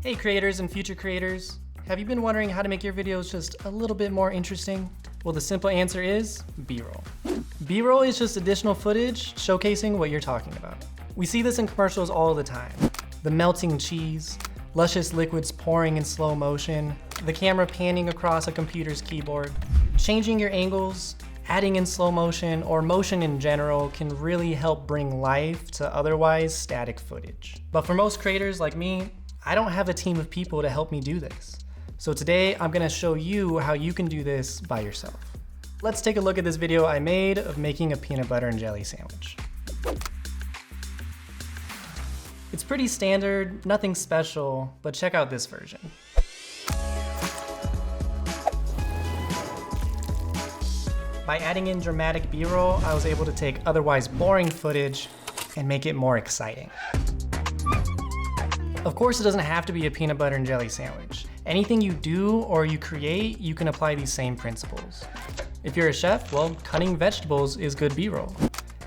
Hey creators and future creators, have you been wondering how to make your videos just a little bit more interesting? Well, the simple answer is B-roll. B-roll is just additional footage showcasing what you're talking about. We see this in commercials all the time. The melting cheese, luscious liquids pouring in slow motion, the camera panning across a computer's keyboard. Changing your angles, adding in slow motion, or motion in general can really help bring life to otherwise static footage. But for most creators like me, I don't have a team of people to help me do this. So today I'm gonna show you how you can do this by yourself. Let's take a look at this video I made of making a peanut butter and jelly sandwich. It's pretty standard, nothing special, but check out this version. By adding in dramatic B-roll, I was able to take otherwise boring footage and make it more exciting. Of course, it doesn't have to be a peanut butter and jelly sandwich. Anything you do or you create, you can apply these same principles. If you're a chef, well, cutting vegetables is good B-roll.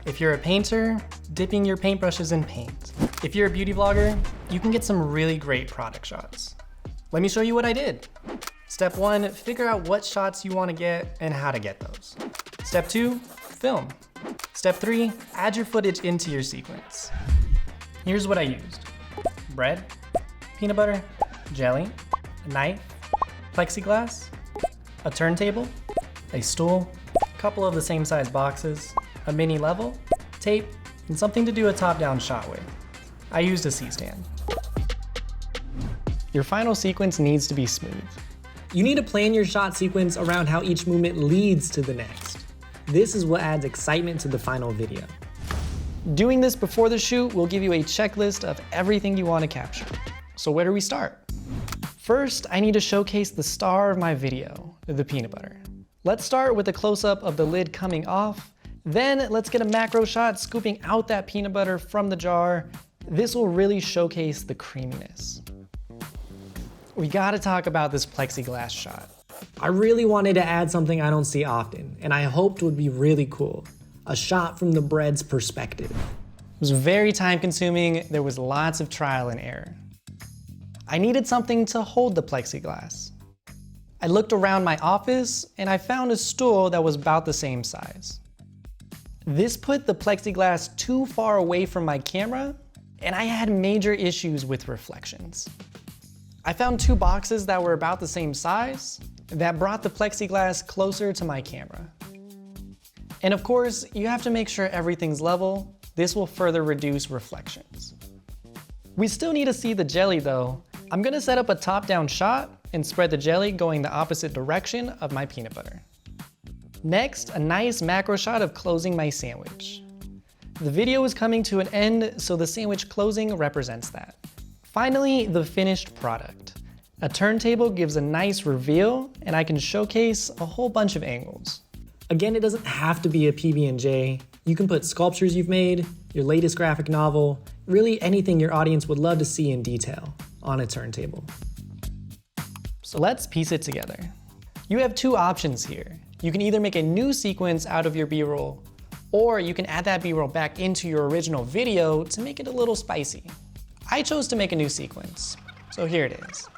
If you're a painter, dipping your paintbrushes in paint. If you're a beauty vlogger, you can get some really great product shots. Let me show you what I did. Step 1, figure out what shots you want to get and how to get those. Step 2, film. Step 3, add your footage into your sequence. Here's what I used. Bread, peanut butter, jelly, a knife, plexiglass, a turntable, a stool, a couple of the same size boxes, a mini level, tape, and something to do a top-down shot with. I used a C-stand. Your final sequence needs to be smooth. You need to plan your shot sequence around how each movement leads to the next. This is what adds excitement to the final video. Doing this before the shoot will give you a checklist of everything you want to capture. So where do we start? First, I need to showcase the star of my video, the peanut butter. Let's start with a close-up of the lid coming off. Then let's get a macro shot scooping out that peanut butter from the jar. This will really showcase the creaminess. We gotta talk about this plexiglass shot. I really wanted to add something I don't see often, and I hoped would be really cool. A shot from the bread's perspective. It was very time consuming, there was lots of trial and error. I needed something to hold the plexiglass. I looked around my office and I found a stool that was about the same size. This put the plexiglass too far away from my camera, and I had major issues with reflections. I found 2 boxes that were about the same size that brought the plexiglass closer to my camera. And of course, you have to make sure everything's level. This will further reduce reflections. We still need to see the jelly though. I'm gonna set up a top-down shot and spread the jelly going the opposite direction of my peanut butter. Next, a nice macro shot of closing my sandwich. The video is coming to an end, so the sandwich closing represents that. Finally, the finished product. A turntable gives a nice reveal, and I can showcase a whole bunch of angles. Again, it doesn't have to be a PB&J. You can put sculptures you've made, your latest graphic novel, really anything your audience would love to see in detail on a turntable. So let's piece it together. You have 2 options here. You can either make a new sequence out of your B-roll, or you can add that B-roll back into your original video to make it a little spicy. I chose to make a new sequence, so here it is.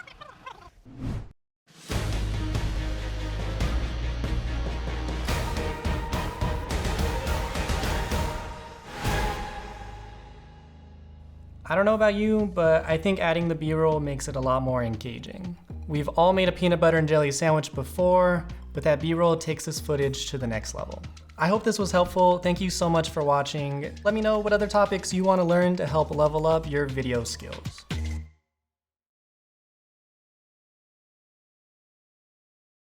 I don't know about you, but I think adding the B-roll makes it a lot more engaging. We've all made a peanut butter and jelly sandwich before, but that B-roll takes this footage to the next level. I hope this was helpful. Thank you so much for watching. Let me know what other topics you want to learn to help level up your video skills.